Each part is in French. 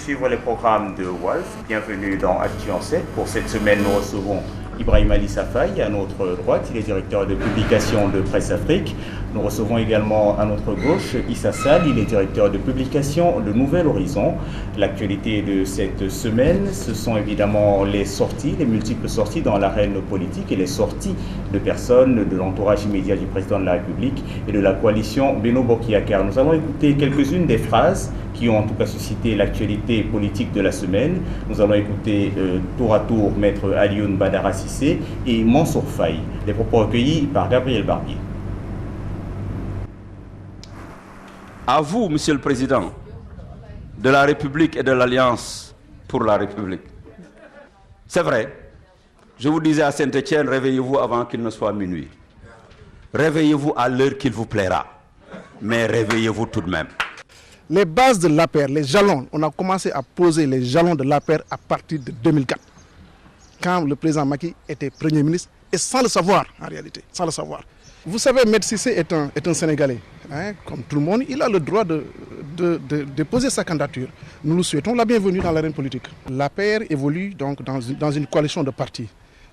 suivre les programmes de Walf. Bienvenue dans Actu en 7. Pour cette semaine, nous recevons Ibrahim Ali Safaï à notre droite. Il est directeur de publication de Presse Afrique. Nous recevons également à notre gauche Issa Sall. Il est directeur de publication de Nouvel Horizon. L'actualité de cette semaine, ce sont évidemment les sorties, les multiples sorties dans l'arène politique et les sorties de personnes de l'entourage immédiat du président de la République et de la coalition Benno Bokk Yakaar. Nous allons écouter quelques-unes des phrases qui ont en tout cas suscité l'actualité politique de la semaine. Nous allons écouter tour à tour Maître Alioune Badara Cissé et Mansour Faye. Les propos recueillis par Gabriel Barbier. À vous, Monsieur le Président de la République et de l'Alliance pour la République. C'est vrai, je vous disais à Saint-Étienne, réveillez-vous avant qu'il ne soit minuit. Réveillez-vous à l'heure qu'il vous plaira, mais réveillez-vous tout de même. Les bases de l'APR, les jalons, on a commencé à poser les jalons de l'APR à partir de 2004, quand le président Macky était Premier ministre, et sans le savoir en réalité, sans le savoir. Vous savez, Maître Cissé est un Sénégalais, hein, comme tout le monde, il a le droit de déposer sa candidature. Nous lui souhaitons la bienvenue dans l'arène politique. L'APR évolue donc dans une coalition de partis.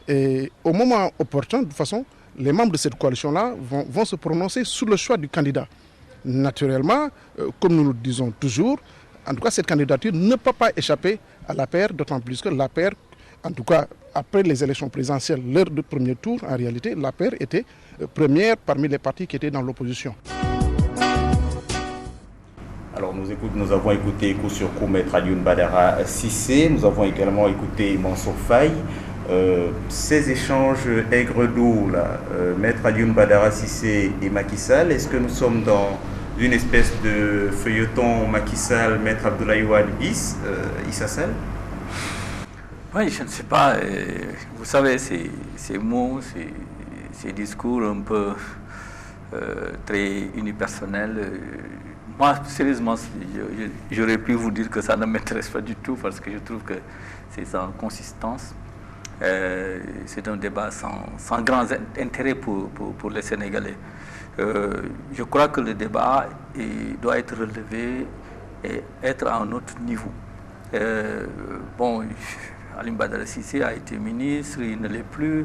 Et au moment opportun, de toute façon, les membres de cette coalition-là vont se prononcer sur le choix du candidat. Naturellement, comme nous le disons toujours, en tout cas cette candidature ne peut pas échapper à l'APR, d'autant plus que l'APR, en tout cas après les élections présidentielles, l'heure du premier tour, en réalité, l'APR était première parmi les partis qui étaient dans l'opposition. Alors nous avons écouté coup sur coup Maître Alioune Badara Cissé, nous avons également écouté Mansour Faye. Ces échanges aigre-doux, Maître Alioune Badara Cissé et Macky Sall, est-ce que nous sommes dans une espèce de feuilleton Macky Sall, Maître Abdoulaye Wade bis, Issa Sall? Oui, je ne sais pas. Vous savez, ces mots, ces discours un peu très unipersonnels, moi, sérieusement, j'aurais pu vous dire que ça ne m'intéresse pas du tout parce que je trouve que c'est sans consistance. C'est un débat sans grand intérêt pour les Sénégalais. Je crois que le débat doit être relevé et être à un autre niveau. Bon, Alioune Badara Cissé a été ministre, il ne l'est plus,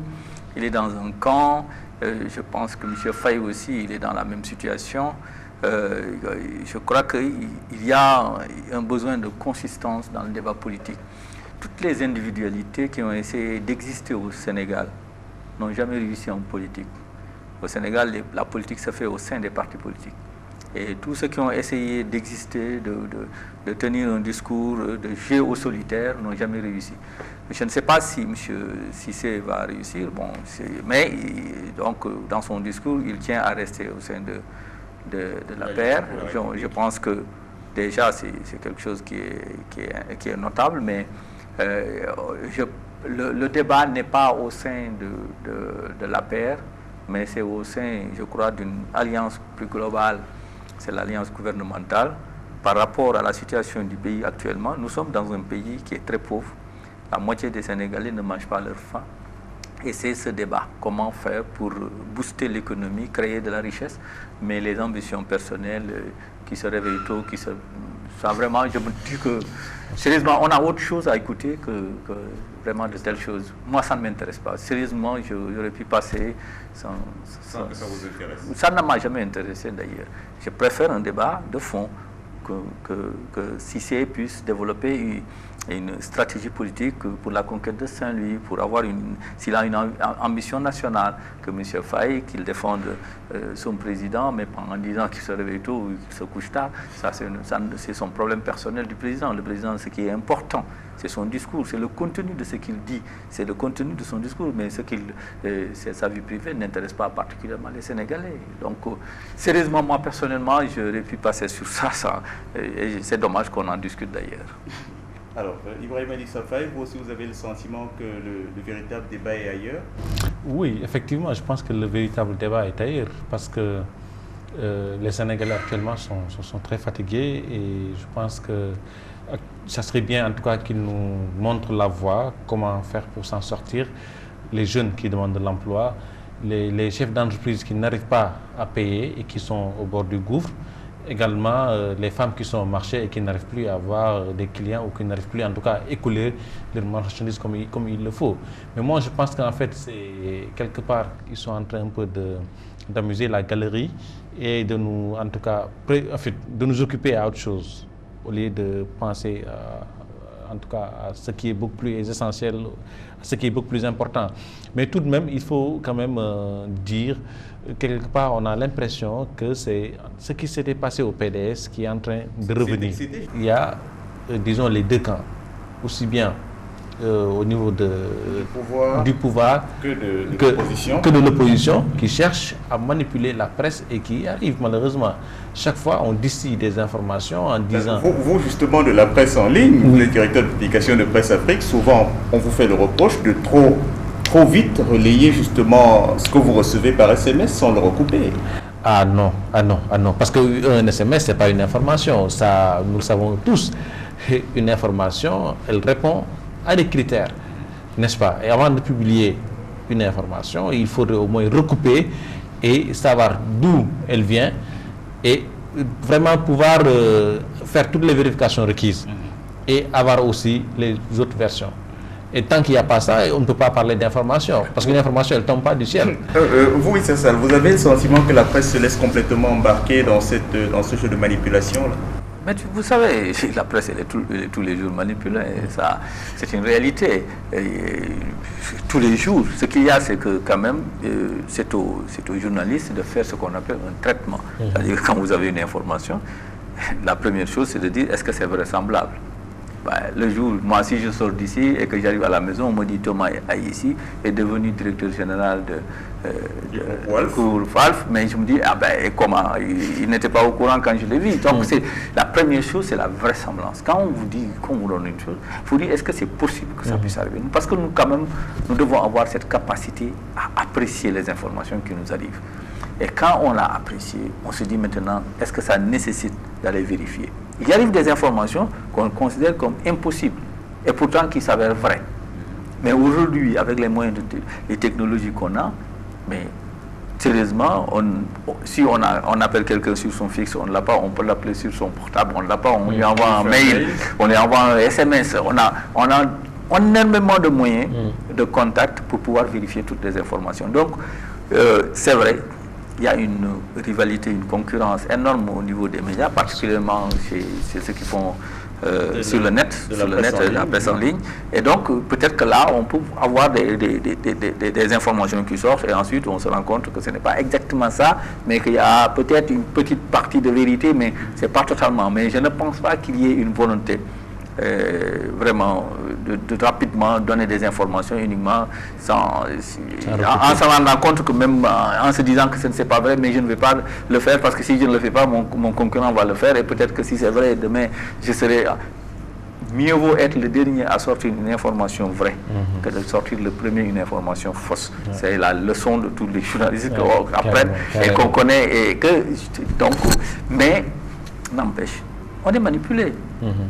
il est dans un camp. Je pense que M. Faye aussi, il est dans la même situation. Je crois qu'il y a un besoin de consistance dans le débat politique. Toutes les individualités qui ont essayé d'exister au Sénégal n'ont jamais réussi en politique. Au Sénégal, la politique se fait au sein des partis politiques. Et tous ceux qui ont essayé d'exister, de tenir un discours, de jouer au solitaire, n'ont jamais réussi. Je ne sais pas si M. Cissé va réussir, mais donc, dans son discours, il tient à rester au sein de la paire. Je pense que déjà, c'est quelque chose qui est notable, mais le débat n'est pas au sein de la paire, mais c'est au sein, je crois, d'une alliance plus globale. C'est l'alliance gouvernementale. Par rapport à la situation du pays actuellement, nous sommes dans un pays qui est très pauvre. La moitié des Sénégalais ne mangent pas leur faim. Et c'est ce débat. Comment faire pour booster l'économie, créer de la richesse, mais les ambitions personnelles qui se réveillent tôt, ça vraiment, je me dis que, sérieusement, on a autre chose à écouter que vraiment de telles choses. Moi, ça ne m'intéresse pas. Sérieusement, j'aurais pu passer sans que ça vous intéresse. Ça ne m'a jamais intéressé d'ailleurs. Je préfère un débat de fond que Cissé puisse développer une stratégie politique pour la conquête de Saint-Louis, pour avoir s'il a une ambition nationale, que M. Faye, qu'il défende son président, mais pas en disant qu'il se réveille tôt ou qu'il se couche tard, c'est son problème personnel du président. Le président, ce qui est important, c'est son discours, c'est le contenu de ce qu'il dit, c'est le contenu de son discours, mais c'est sa vie privée n'intéresse pas particulièrement les Sénégalais. Donc, sérieusement, moi personnellement, j'aurais pu passer sur ça et c'est dommage qu'on en discute d'ailleurs. Alors, Ibrahim Ali Safaï, vous aussi, vous avez le sentiment que le véritable débat est ailleurs? Oui, effectivement, je pense que le véritable débat est ailleurs parce que les Sénégalais actuellement sont très fatigués et je pense que ça serait bien en tout cas qu'ils nous montrent la voie, comment faire pour s'en sortir. Les jeunes qui demandent de l'emploi, les chefs d'entreprise qui n'arrivent pas à payer et qui sont au bord du gouffre. également les femmes qui sont au marché et qui n'arrivent plus à avoir des clients ou qui n'arrivent plus en tout cas à écouler leurs marchandises comme il le faut. Mais moi je pense qu'en fait c'est quelque part ils sont en train un peu d'amuser la galerie et de nous en tout cas de nous occuper à autre chose au lieu de penser en tout cas à ce qui est beaucoup plus essentiel, à ce qui est beaucoup plus important. Mais tout de même, il faut quand même dire, quelque part, on a l'impression que c'est ce qui s'était passé au PDS qui est en train de revenir. Il y a, disons, les deux camps, aussi bien au niveau du pouvoir que de l'opposition, qui cherche à manipuler la presse et qui arrive malheureusement. Chaque fois, on distille des informations en disant... Vous justement, de la presse en ligne, vous êtes directeur de publication de Presse Afrique, souvent on vous fait le reproche de trop vite relayer justement ce que vous recevez par SMS sans le recouper. Ah non, parce qu'un SMS, ce n'est pas une information, ça, nous le savons tous. Une information, elle répond à des critères, n'est-ce pas? Et avant de publier une information, il faudrait au moins recouper et savoir d'où elle vient et vraiment pouvoir faire toutes les vérifications requises et avoir aussi les autres versions. Et tant qu'il n'y a pas ça, on ne peut pas parler d'information, parce qu'une information, elle ne tombe pas du ciel. Vous, Issa, vous avez le sentiment que la presse se laisse complètement embarquer dans ce jeu de manipulation-là? Mais vous savez, la presse, elle est tous les jours manipulée. Ça, c'est une réalité. Tous les jours, ce qu'il y a, c'est que quand même, c'est aux journalistes de faire ce qu'on appelle un traitement. C'est-à-dire quand vous avez une information, la première chose, c'est de dire, est-ce que c'est vraisemblable? Le jour, moi, si je sors d'ici et que j'arrive à la maison, on me dit Thomas Aïssi est devenu directeur général de Wolf, mais je me dis, comment? Il n'était pas au courant quand je l'ai vu. Donc, la première chose, c'est la vraisemblance. Quand on vous dit, qu'on vous donne une chose, il faut dire, est-ce que c'est possible que ça puisse arriver? Parce que nous, quand même, nous devons avoir cette capacité à apprécier les informations qui nous arrivent. Et quand on l'a apprécié, on se dit maintenant, est-ce que ça nécessite d'aller vérifier? Il arrive des informations qu'on considère comme impossibles et pourtant qui s'avèrent vraies. Mais aujourd'hui, avec les moyens, les technologies qu'on a, mais sérieusement, si on appelle quelqu'un sur son fixe, on ne l'a pas, on peut l'appeler sur son portable, on ne l'a pas, on lui envoie un mail, on lui envoie un SMS, on a énormément de moyens de contact pour pouvoir vérifier toutes les informations. Donc, c'est vrai. Il y a une rivalité, une concurrence énorme au niveau des médias, particulièrement chez ceux qui font sur le net, la presse en ligne. Et donc, peut-être que là, on peut avoir des informations qui sortent et ensuite, on se rend compte que ce n'est pas exactement ça, mais qu'il y a peut-être une petite partie de vérité, mais ce n'est pas totalement. Mais je ne pense pas qu'il y ait une volonté vraiment de rapidement donner des informations uniquement en se rendant compte que même en se disant que ce ne c'est pas vrai, mais je ne vais pas le faire parce que si je ne le fais pas, mon concurrent va le faire et peut-être que si c'est vrai, demain je serai... Mieux vaut être le dernier à sortir une information vraie que de sortir le premier une information fausse. C'est la leçon de tous les journalistes qu'on apprenne et qu'on connaît. Et que, donc, mais n'empêche, on est manipulé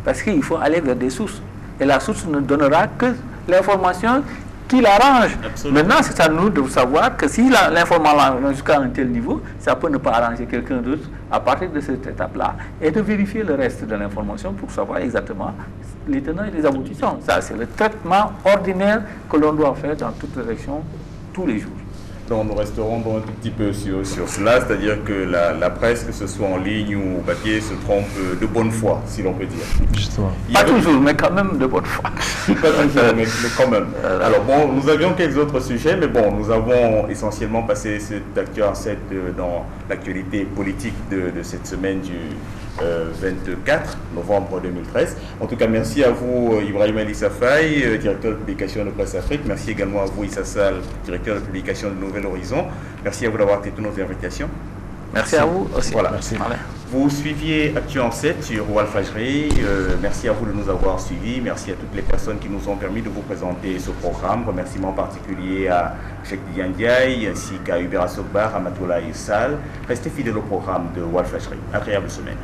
parce qu'il faut aller vers des sources. Et la source ne donnera que l'information qui l'arrange. Maintenant, c'est à nous de savoir que si l'information jusqu'à un tel niveau, ça peut ne pas arranger quelqu'un d'autre à partir de cette étape-là et de vérifier le reste de l'information pour savoir exactement les tenants et les aboutissants. Ça, c'est le traitement ordinaire que l'on doit faire dans toute élection tous les jours. Donc nous resterons un tout petit peu sur cela, c'est-à-dire que la presse, que ce soit en ligne ou au papier, se trompe de bonne foi, si l'on peut dire. Justement. Pas toujours, mais quand même de bonne foi. Pas toujours, mais quand même. Alors bon, nous avions quelques autres sujets, mais bon, nous avons essentiellement passé cette Actu en 7 dans l'actualité politique de cette semaine du 24 novembre 2013. En tout cas, merci à vous, Ibrahima Elissa Faye, directeur de publication de Presse Afrique. Merci également à vous, Issa Sall, directeur de publication de Nouvel Horizon. Merci à vous d'avoir accepté nos invitations. Merci à vous aussi. Voilà. Merci. Vous suiviez Actu en 7 sur Walfadjri. Merci à vous de nous avoir suivis. Merci à toutes les personnes qui nous ont permis de vous présenter ce programme. Remerciements particuliers à Cheikh Diandiaï ainsi qu'à Hubert Assogbar, à Matoula et Sall. Restez fidèles au programme de Walfadjri. Agréable semaine.